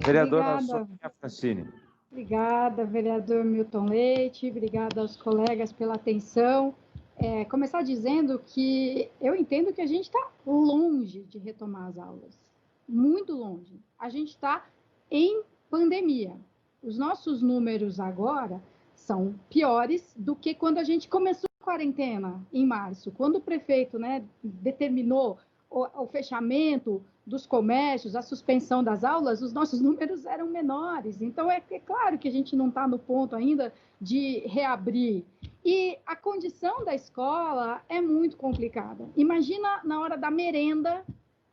Vereadora Obrigada. Sônia Francini. Obrigada, vereador Milton Leite, obrigada aos colegas pela atenção. Começar dizendo que eu entendo que a gente está longe de retomar as aulas, muito longe. A gente está em pandemia. Os nossos números agora são piores do que quando a gente começou a quarentena em março, quando o prefeito, né, determinou o fechamento dos comércios, a suspensão das aulas, os nossos números eram menores. Então, é claro que a gente não está no ponto ainda de reabrir. E a condição da escola é muito complicada. Imagina na hora da merenda,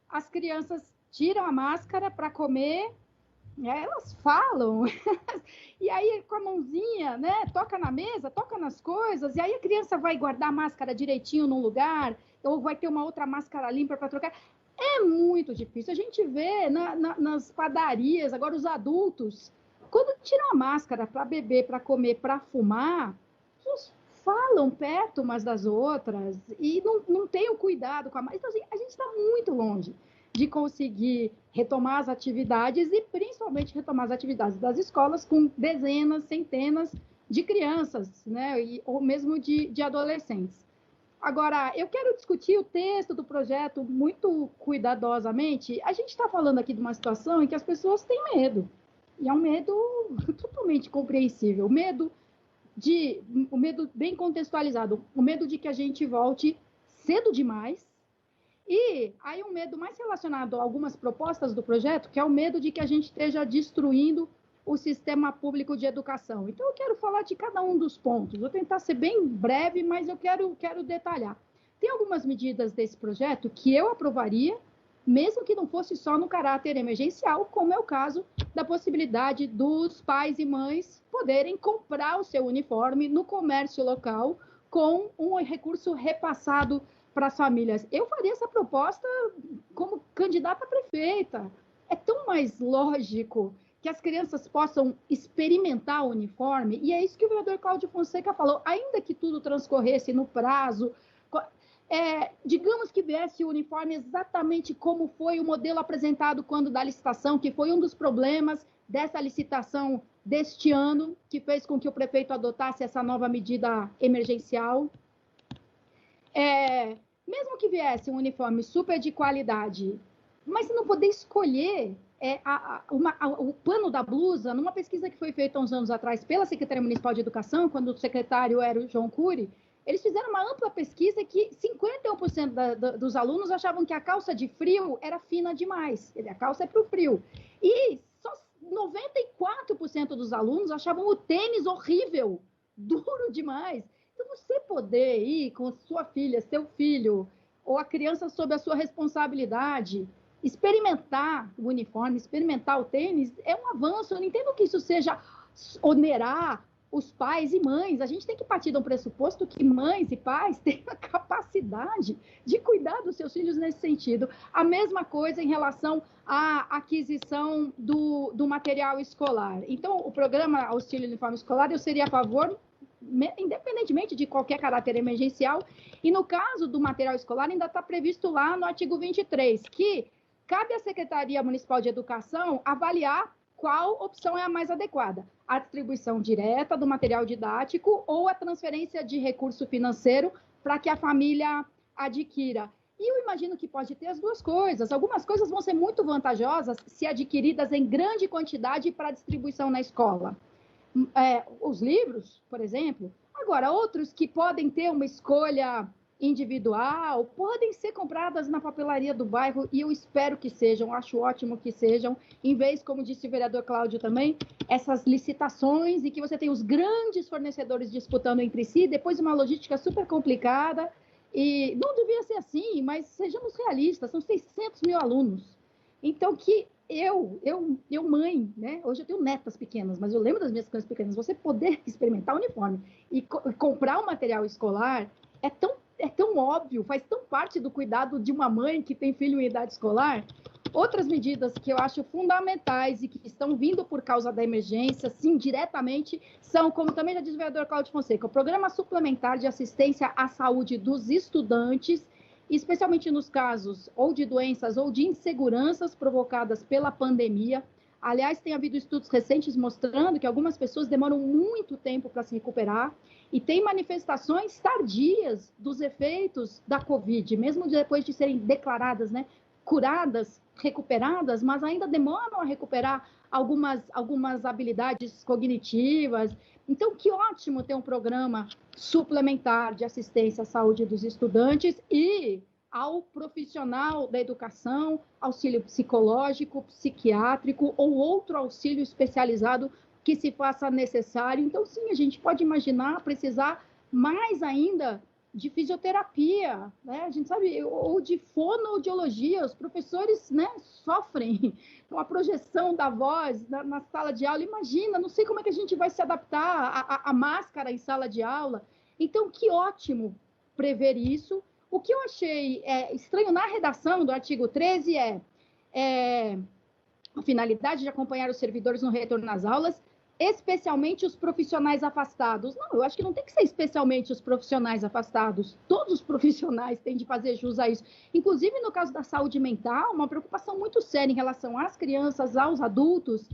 as crianças tiram a máscara para comer, elas falam, e aí com a mãozinha, né, toca na mesa, toca nas coisas, e aí a criança vai guardar a máscara direitinho num lugar, ou vai ter uma outra máscara limpa para trocar. É muito difícil. A gente vê nas padarias, agora os adultos, quando tiram a máscara para beber, para comer, para fumar, eles falam perto umas das outras e não tem o cuidado com a máscara. Então, assim, a gente está muito longe de conseguir retomar as atividades e principalmente retomar as atividades das escolas com dezenas, centenas de crianças, né, ou mesmo de adolescentes. Agora, eu quero discutir o texto do projeto muito cuidadosamente. A gente está falando aqui de uma situação em que as pessoas têm medo, e é um medo totalmente compreensível. O medo bem contextualizado, o medo de que a gente volte cedo demais, e aí um medo mais relacionado a algumas propostas do projeto, que é o medo de que a gente esteja destruindo o sistema público de educação. Então, eu quero falar de cada um dos pontos. Vou tentar ser bem breve, mas eu quero detalhar. Tem algumas medidas desse projeto que eu aprovaria, mesmo que não fosse só no caráter emergencial, como é o caso da possibilidade dos pais e mães poderem comprar o seu uniforme no comércio local com um recurso repassado para as famílias. Eu faria essa proposta como candidata a prefeita. É tão mais lógico que as crianças possam experimentar o uniforme, e é isso que o vereador Cláudio Fonseca falou, ainda que tudo transcorresse no prazo, digamos que viesse o uniforme exatamente como foi o modelo apresentado quando da licitação, que foi um dos problemas dessa licitação deste ano, que fez com que o prefeito adotasse essa nova medida emergencial. Mesmo que viesse um uniforme super de qualidade, mas se não poder escolher o pano da blusa, numa pesquisa que foi feita há uns anos atrás pela Secretaria Municipal de Educação, quando o secretário era o João Cury, eles fizeram uma ampla pesquisa que 51% dos alunos achavam que a calça de frio era fina demais, a calça é para o frio, e só 94% dos alunos achavam o tênis horrível, duro demais. Então, você poder ir com sua filha, seu filho, ou a criança sob a sua responsabilidade, experimentar o uniforme, experimentar o tênis, é um avanço. Eu não entendo que isso seja onerar os pais e mães. A gente tem que partir de um pressuposto que mães e pais têm a capacidade de cuidar dos seus filhos nesse sentido. A mesma coisa em relação à aquisição do material escolar. Então, o programa Auxílio Uniforme Escolar, eu seria a favor, independentemente de qualquer caráter emergencial, e no caso do material escolar ainda está previsto lá no artigo 23, que cabe à Secretaria Municipal de Educação avaliar qual opção é a mais adequada, a distribuição direta do material didático ou a transferência de recurso financeiro para que a família adquira. E eu imagino que pode ter as duas coisas. Algumas coisas vão ser muito vantajosas se adquiridas em grande quantidade para distribuição na escola. Os livros, por exemplo. Agora, outros que podem ter uma escolha individual, podem ser compradas na papelaria do bairro, e eu espero que sejam, acho ótimo que sejam, em vez, como disse o vereador Cláudio também, essas licitações, e que você tem os grandes fornecedores disputando entre si, depois uma logística super complicada, e não devia ser assim, mas sejamos realistas, são 600 mil alunos. Então, que eu mãe, né? Hoje eu tenho netas pequenas, mas eu lembro das minhas crianças pequenas, você poder experimentar o uniforme e comprar o material escolar é tão óbvio, faz tão parte do cuidado de uma mãe que tem filho em idade escolar. Outras medidas que eu acho fundamentais e que estão vindo por causa da emergência, sim, diretamente, são, como também já disse o vereador Cláudio Fonseca, o Programa Suplementar de Assistência à Saúde dos Estudantes, especialmente nos casos ou de doenças ou de inseguranças provocadas pela pandemia. Aliás, tem havido estudos recentes mostrando que algumas pessoas demoram muito tempo para se recuperar e tem manifestações tardias dos efeitos da Covid, mesmo depois de serem declaradas, né, curadas, recuperadas, mas ainda demoram a recuperar algumas habilidades cognitivas. Então, que ótimo ter um programa suplementar de assistência à saúde dos estudantes e ao profissional da educação, auxílio psicológico, psiquiátrico ou outro auxílio especializado que se faça necessário. Então, sim, a gente pode imaginar precisar mais ainda de fisioterapia, né? A gente sabe, ou de fonoaudiologia, os professores, né, sofrem com a projeção da voz na sala de aula. Imagina, não sei como é que a gente vai se adaptar à máscara em sala de aula. Então, que ótimo prever isso. O que eu achei estranho na redação do artigo 13 a finalidade de acompanhar os servidores no retorno às aulas, especialmente os profissionais afastados. Não, eu acho que não tem que ser especialmente os profissionais afastados. Todos os profissionais têm de fazer jus a isso. Inclusive, no caso da saúde mental, uma preocupação muito séria em relação às crianças, aos adultos,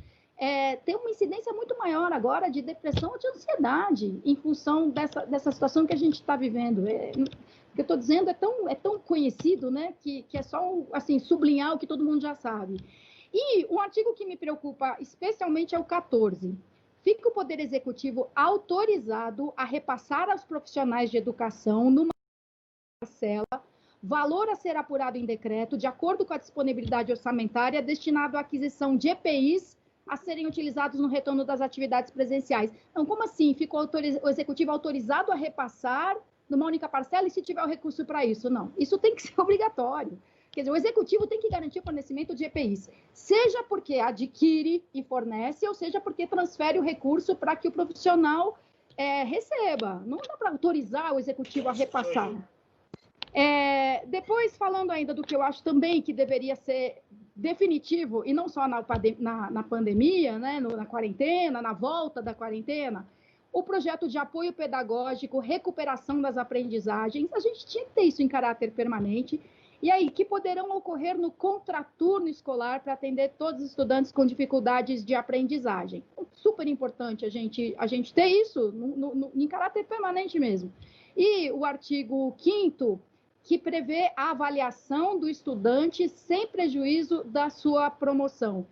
tem uma incidência muito maior agora de depressão ou de ansiedade em função dessa situação que a gente está vivendo. O que eu estou dizendo é tão conhecido, né, que é só assim, sublinhar o que todo mundo já sabe. E o artigo que me preocupa especialmente é o 14. Fica o Poder Executivo autorizado a repassar aos profissionais de educação, numa parcela, valor a ser apurado em decreto, de acordo com a disponibilidade orçamentária, destinado à aquisição de EPIs a serem utilizados no retorno das atividades presenciais. Então, como assim? Ficou o Executivo autorizado a repassar numa única parcela e se tiver o recurso para isso? Não, isso tem que ser obrigatório. Quer dizer, o Executivo tem que garantir o fornecimento de EPIs, seja porque adquire e fornece, ou seja porque transfere o recurso para que o profissional receba. Não dá para autorizar o Executivo a repassar. Depois, falando ainda do que eu acho também que deveria ser definitivo, e não só na pandemia, né, na quarentena, na volta da quarentena, o projeto de apoio pedagógico, recuperação das aprendizagens, a gente tinha que ter isso em caráter permanente, e aí, que poderão ocorrer no contraturno escolar para atender todos os estudantes com dificuldades de aprendizagem. Super importante a gente ter isso em caráter permanente mesmo. E o artigo 5º, que prevê a avaliação do estudante sem prejuízo da sua promoção.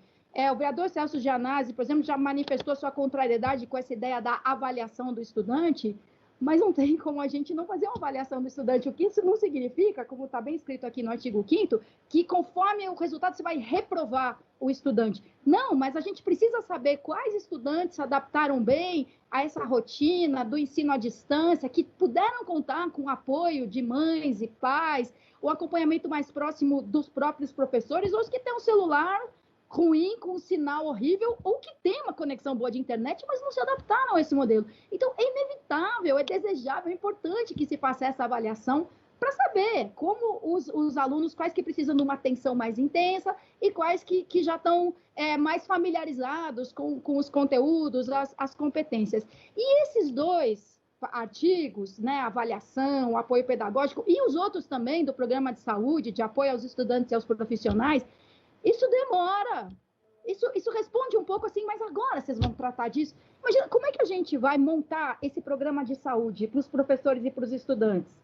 O vereador Celso Gianazzi, por exemplo, já manifestou sua contrariedade com essa ideia da avaliação do estudante, mas não tem como a gente não fazer uma avaliação do estudante. O que isso não significa, como está bem escrito aqui no artigo 5º, que conforme o resultado você vai reprovar o estudante. Não, mas a gente precisa saber quais estudantes se adaptaram bem a essa rotina do ensino à distância, que puderam contar com o apoio de mães e pais, o acompanhamento mais próximo dos próprios professores, ou os que têm um celular ruim, com um sinal horrível, ou que tem uma conexão boa de internet, mas não se adaptaram a esse modelo. Então, é inevitável, é desejável, é importante que se faça essa avaliação para saber como os alunos, quais que precisam de uma atenção mais intensa e quais que já estão mais familiarizados com os conteúdos, as competências. E esses dois artigos, né, avaliação, o apoio pedagógico, e os outros também do programa de saúde, de apoio aos estudantes e aos profissionais, isso demora. Isso responde um pouco assim, mas agora vocês vão tratar disso? Imagina, como é que a gente vai montar esse programa de saúde para os professores e para os estudantes?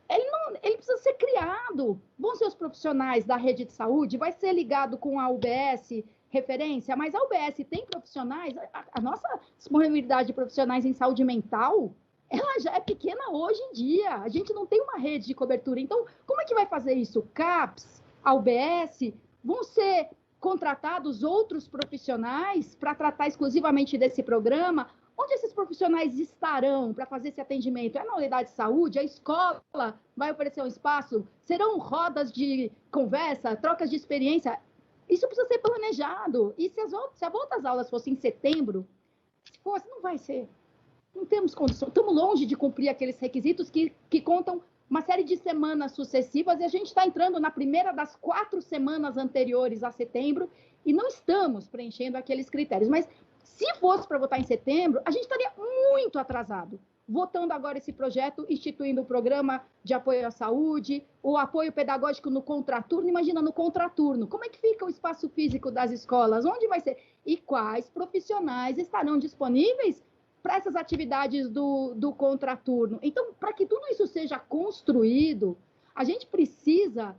Ele precisa ser criado. Vão ser os profissionais da rede de saúde, vai ser ligado com a UBS referência, mas a UBS tem profissionais, a nossa disponibilidade de profissionais em saúde mental, ela já é pequena hoje em dia. A gente não tem uma rede de cobertura. Então, como é que vai fazer isso? CAPS, a UBS, vão ser contratados outros profissionais para tratar exclusivamente desse programa? Onde esses profissionais estarão para fazer esse atendimento? É na unidade de saúde? A escola vai oferecer um espaço? Serão rodas de conversa, trocas de experiência? Isso precisa ser planejado. E se a volta às aulas fosse em setembro, se fosse, não vai ser. Não temos condição. Estamos longe de cumprir aqueles requisitos que contam uma série de semanas sucessivas, e a gente está entrando na primeira das 4 semanas anteriores a setembro e não estamos preenchendo aqueles critérios. Mas se fosse para votar em setembro, a gente estaria muito atrasado, votando agora esse projeto, instituindo o programa de apoio à saúde, o apoio pedagógico no contraturno. Imagina, no contraturno, como é que fica o espaço físico das escolas? Onde vai ser? e quais profissionais estarão disponíveis para essas atividades do contraturno. Então, para que tudo isso seja construído, a gente precisa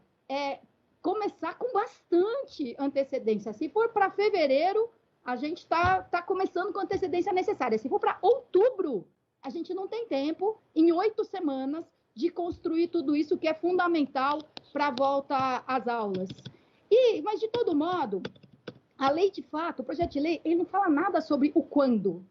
começar com bastante antecedência. Se for para fevereiro, a gente está começando com a antecedência necessária. Se for para outubro, a gente não tem tempo, em 8 semanas, de construir tudo isso que é fundamental para a volta às aulas. Mas, de todo modo, a lei de fato, o projeto de lei, ele não fala nada sobre o quando,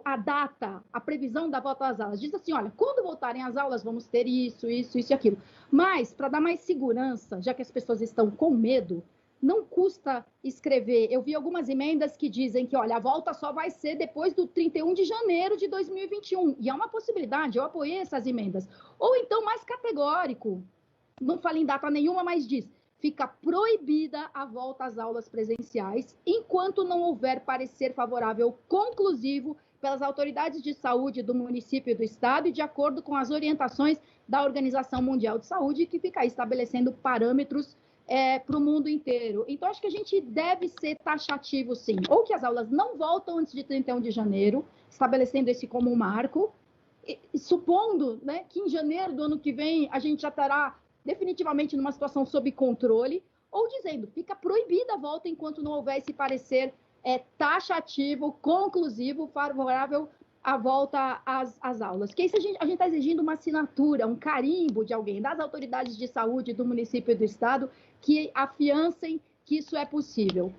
a data, a previsão da volta às aulas. Diz assim, olha, quando voltarem às aulas, vamos ter isso e aquilo. Mas, para dar mais segurança, já que as pessoas estão com medo, não custa escrever. Eu vi algumas emendas que dizem que, olha, a volta só vai ser depois do 31 de janeiro de 2021. E é uma possibilidade, eu apoiei essas emendas. Ou então, mais categórico, não fala em data nenhuma, mas diz, fica proibida a volta às aulas presenciais enquanto não houver parecer favorável conclusivo pelas autoridades de saúde do município e do estado e de acordo com as orientações da Organização Mundial de Saúde, que fica aí estabelecendo parâmetros para o mundo inteiro. Então, acho que a gente deve ser taxativo, sim. Ou que as aulas não voltam antes de 31 de janeiro, estabelecendo esse como um marco, supondo, né, que em janeiro do ano que vem a gente já estará definitivamente numa situação sob controle, ou dizendo, fica proibida a volta enquanto não houver esse parecer taxativo, conclusivo, favorável à volta às aulas. Que isso a gente está exigindo uma assinatura, um carimbo de alguém, das autoridades de saúde do município e do estado, que afiancem que isso é possível.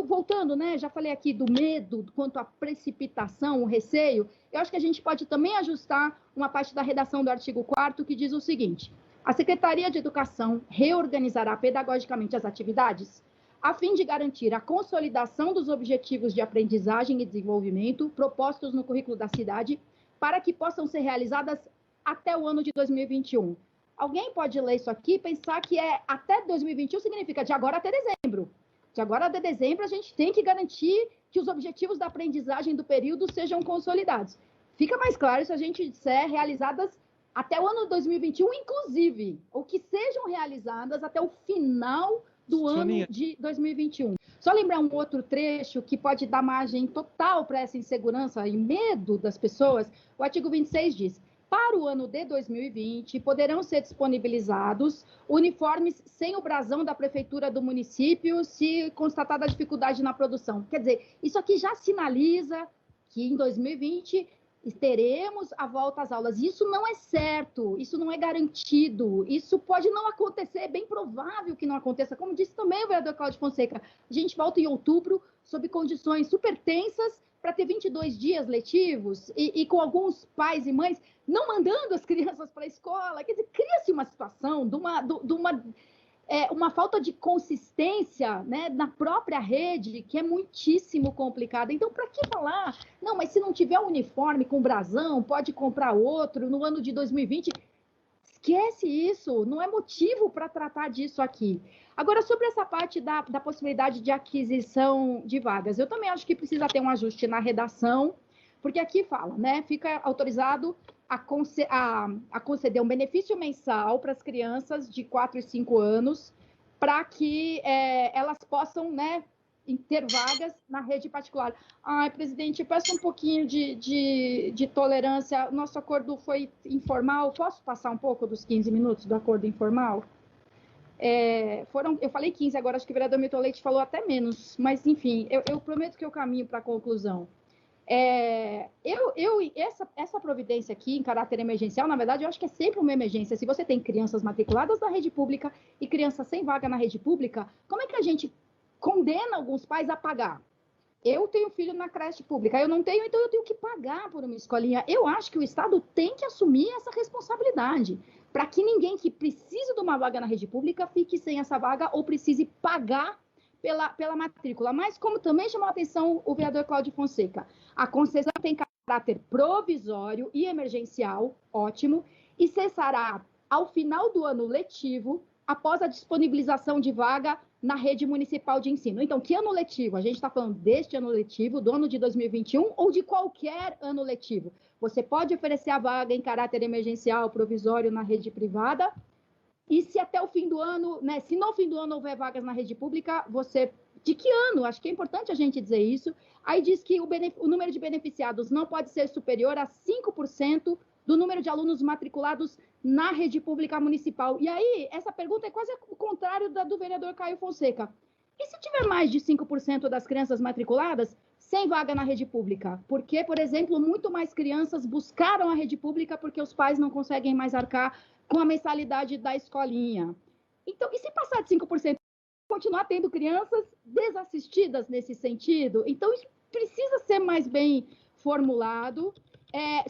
Voltando, né, já falei aqui do medo, quanto à precipitação, o receio, eu acho que a gente pode também ajustar uma parte da redação do artigo 4º que diz o seguinte: a Secretaria de Educação reorganizará pedagogicamente as atividades a fim de garantir a consolidação dos objetivos de aprendizagem e desenvolvimento propostos no currículo da cidade para que possam ser realizadas até o ano de 2021. Alguém pode ler isso aqui e pensar que até 2021 significa de agora até dezembro. De agora até dezembro, a gente tem que garantir que os objetivos da aprendizagem do período sejam consolidados. Fica mais claro se a gente disser realizadas até o ano de 2021, inclusive, ou que sejam realizadas até o final do ano de 2021. Só lembrar um outro trecho que pode dar margem total para essa insegurança e medo das pessoas. O artigo 26 diz: para o ano de 2020, poderão ser disponibilizados uniformes sem o brasão da prefeitura do município, se constatada dificuldade na produção. Quer dizer, isso aqui já sinaliza que em 2020 teremos a volta às aulas. Isso não é certo, isso não é garantido, isso pode não acontecer, é bem provável que não aconteça. Como disse também o vereador Cláudio Fonseca, a gente volta em outubro sob condições super tensas para ter 22 dias letivos e com alguns pais e mães não mandando as crianças para a escola. Quer dizer, cria-se uma situação de uma falta de consistência, né, na própria rede, que é muitíssimo complicada. Então, para que falar? Não, mas se não tiver um uniforme com brasão, pode comprar outro no ano de 2020. Esquece isso, não é motivo para tratar disso aqui. Agora, sobre essa parte da possibilidade de aquisição de vagas, eu também acho que precisa ter um ajuste na redação, porque aqui fala, né, fica autorizado a conceder um benefício mensal para as crianças de 4 e 5 anos, para que elas possam, né, ter vagas na rede particular. Ai, presidente, peço um pouquinho de tolerância. Nosso acordo foi informal. Posso passar um pouco dos 15 minutos do acordo informal? Eu falei 15 agora, acho que o vereador Milton Leite falou até menos, mas, enfim, eu prometo que eu caminho para a conclusão. Essa providência aqui, em caráter emergencial, na verdade, eu acho que é sempre uma emergência. Se você tem crianças matriculadas na rede pública e crianças sem vaga na rede pública, como é que a gente condena alguns pais a pagar? Eu tenho filho na creche pública, eu não tenho, então eu tenho que pagar por uma escolinha. Eu acho que o Estado tem que assumir essa responsabilidade, para que ninguém que precise de uma vaga na rede pública fique sem essa vaga ou precise pagar pela matrícula. Mas, como também chamou a atenção o vereador Cláudio Fonseca, a concessão tem caráter provisório e emergencial, ótimo, e cessará ao final do ano letivo, após a disponibilização de vaga na rede municipal de ensino. Então, que ano letivo? A gente está falando deste ano letivo, do ano de 2021 ou de qualquer ano letivo. Você pode oferecer a vaga em caráter emergencial, provisório na rede privada, e se até o fim do ano, né, se no fim do ano houver vagas na rede pública, você De que ano? Acho que é importante a gente dizer isso. Aí diz que o número de beneficiados não pode ser superior a 5% do número de alunos matriculados na rede pública municipal. E aí, essa pergunta é quase o contrário da do vereador Caio Fonseca. E se tiver mais de 5% das crianças matriculadas sem vaga na rede pública? Porque, por exemplo, muito mais crianças buscaram a rede pública porque os pais não conseguem mais arcar com a mensalidade da escolinha. Então, e se passar de 5%, continuar tendo crianças desassistidas nesse sentido? Então, isso precisa ser mais bem formulado.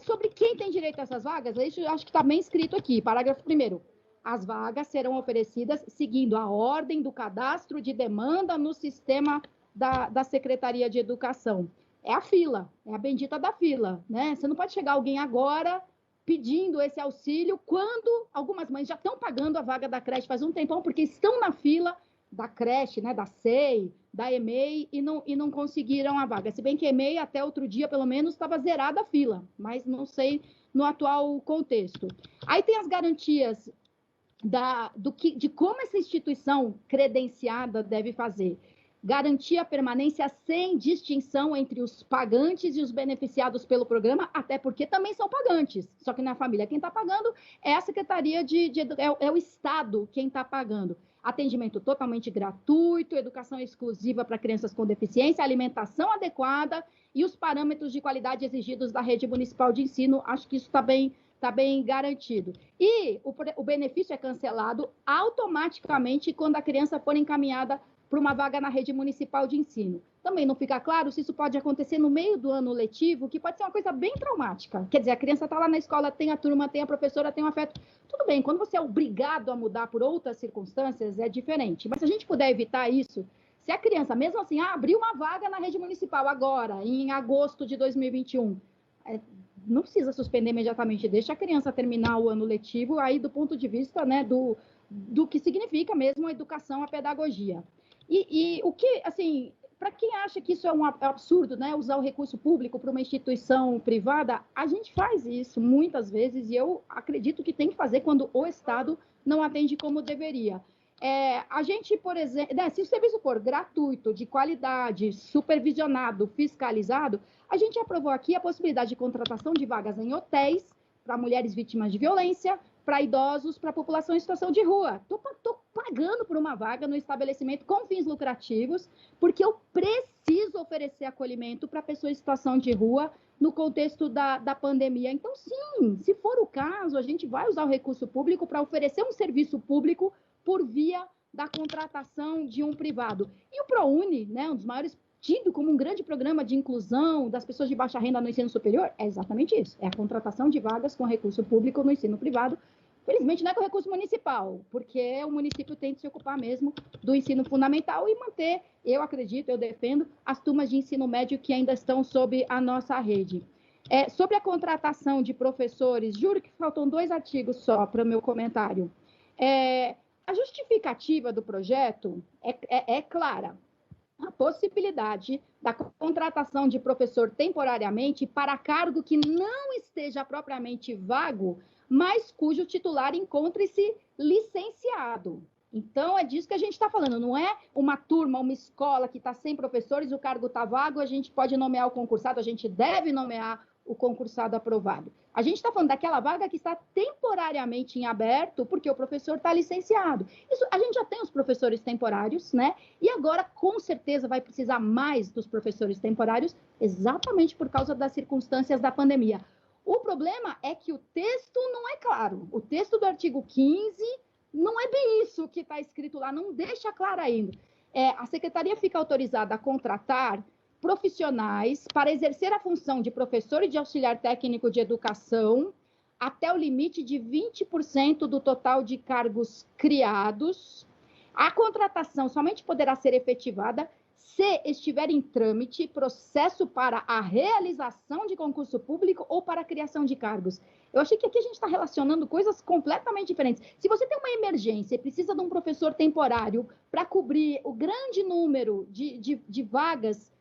Sobre quem tem direito a essas vagas, isso eu acho que está bem escrito aqui, parágrafo 1º. As vagas serão oferecidas seguindo a ordem do cadastro de demanda no sistema da Secretaria de Educação. É a fila, é a bendita da fila, né? Você não pode chegar alguém agora pedindo esse auxílio quando algumas mães já estão pagando a vaga da creche faz um tempão, porque estão na fila da creche, né, da SEI, da EMEI, e não conseguiram a vaga. Se bem que a EMEI, até outro dia, pelo menos, estava zerada a fila, mas não sei no atual contexto. Aí tem as garantias de como essa instituição credenciada deve fazer. Garantir a permanência sem distinção entre os pagantes e os beneficiados pelo programa, até porque também são pagantes. Só que na família quem está pagando é a Secretaria é o Estado quem está pagando. Atendimento totalmente gratuito, educação exclusiva para crianças com deficiência, alimentação adequada e os parâmetros de qualidade exigidos da rede municipal de ensino. Acho que isso está bem garantido. E o benefício é cancelado automaticamente quando a criança for encaminhada para uma vaga na rede municipal de ensino. Também não fica claro se isso pode acontecer no meio do ano letivo, que pode ser uma coisa bem traumática. Quer dizer, a criança está lá na escola, tem a turma, tem a professora, tem o afeto. Tudo bem, quando você é obrigado a mudar por outras circunstâncias, é diferente. Mas se a gente puder evitar isso, se a criança, mesmo assim, abriu uma vaga na rede municipal agora, em agosto de 2021, não precisa suspender imediatamente, deixa a criança terminar o ano letivo, aí do ponto de vista, né, do que significa mesmo a educação, a pedagogia. E o que, assim, para quem acha que isso é um absurdo, né, usar o recurso público para uma instituição privada, a gente faz isso muitas vezes e eu acredito que tem que fazer quando o Estado não atende como deveria. A gente, por exemplo, né, se o serviço for gratuito, de qualidade, supervisionado, fiscalizado, a gente aprovou aqui a possibilidade de contratação de vagas em hotéis para mulheres vítimas de violência, para idosos, para a população em situação de rua. Estou pagando por uma vaga no estabelecimento com fins lucrativos, porque eu preciso oferecer acolhimento para pessoas em situação de rua no contexto da pandemia. Então, sim, se for o caso, a gente vai usar o recurso público para oferecer um serviço público por via da contratação de um privado. E o ProUni, né, um dos maiores, tido como um grande programa de inclusão das pessoas de baixa renda no ensino superior, é exatamente isso, é a contratação de vagas com recurso público no ensino privado. Felizmente não é com recurso municipal, porque o município tem que se ocupar mesmo do ensino fundamental e manter, eu acredito, eu defendo, as turmas de ensino médio que ainda estão sob a nossa rede. Sobre a contratação de professores, juro que faltam 2 artigos só para o meu comentário. A justificativa do projeto é clara. A possibilidade da contratação de professor temporariamente para cargo que não esteja propriamente vago, mas cujo titular encontre-se licenciado. Então, é disso que a gente está falando, não é uma turma, uma escola que está sem professores, o cargo está vago, a gente pode nomear o concursado, a gente deve nomear o concursado aprovado. A gente está falando daquela vaga que está temporariamente em aberto, porque o professor está licenciado. Isso, a gente já tem os professores temporários, né? E agora, com certeza, vai precisar mais dos professores temporários, exatamente por causa das circunstâncias da pandemia. O problema é que o texto não é claro. O texto do artigo 15 não é bem isso que está escrito lá, não deixa claro ainda. A secretaria fica autorizada a contratar profissionais para exercer a função de professor e de auxiliar técnico de educação até o limite de 20% do total de cargos criados. A contratação somente poderá ser efetivada se estiver em trâmite processo para a realização de concurso público ou para a criação de cargos. Eu achei que aqui a gente está relacionando coisas completamente diferentes. Se você tem uma emergência e precisa de um professor temporário para cobrir o grande número de vagas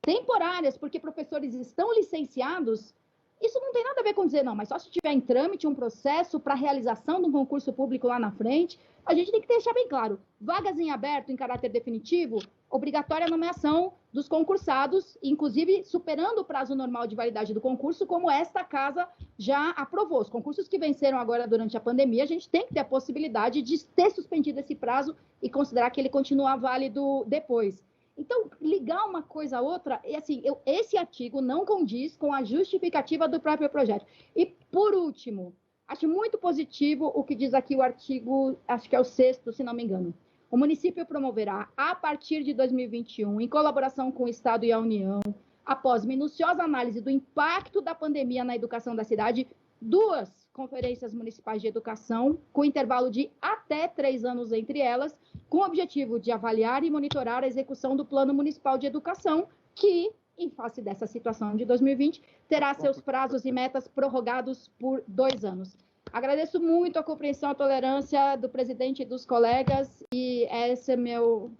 temporárias, porque professores estão licenciados, isso não tem nada a ver com dizer, não, mas só se tiver em trâmite um processo para realização de um concurso público lá na frente, a gente tem que deixar bem claro, vagas em aberto, em caráter definitivo, obrigatória a nomeação dos concursados, inclusive superando o prazo normal de validade do concurso, como esta casa já aprovou. Os concursos que venceram agora durante a pandemia, a gente tem que ter a possibilidade de ter suspendido esse prazo e considerar que ele continua válido depois. Então, ligar uma coisa a outra, e assim, esse artigo não condiz com a justificativa do próprio projeto. E, por último, acho muito positivo o que diz aqui o artigo, acho que é o 6º, se não me engano. O município promoverá, a partir de 2021, em colaboração com o Estado e a União, após minuciosa análise do impacto da pandemia na educação da cidade, 2 conferências municipais de educação, com intervalo de até 3 anos entre elas, com o objetivo de avaliar e monitorar a execução do Plano Municipal de Educação, que, em face dessa situação de 2020, terá seus prazos e metas prorrogados por 2 anos. Agradeço muito a compreensão e a tolerância do presidente e dos colegas, e esse é meu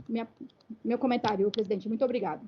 comentário, presidente. Muito obrigada.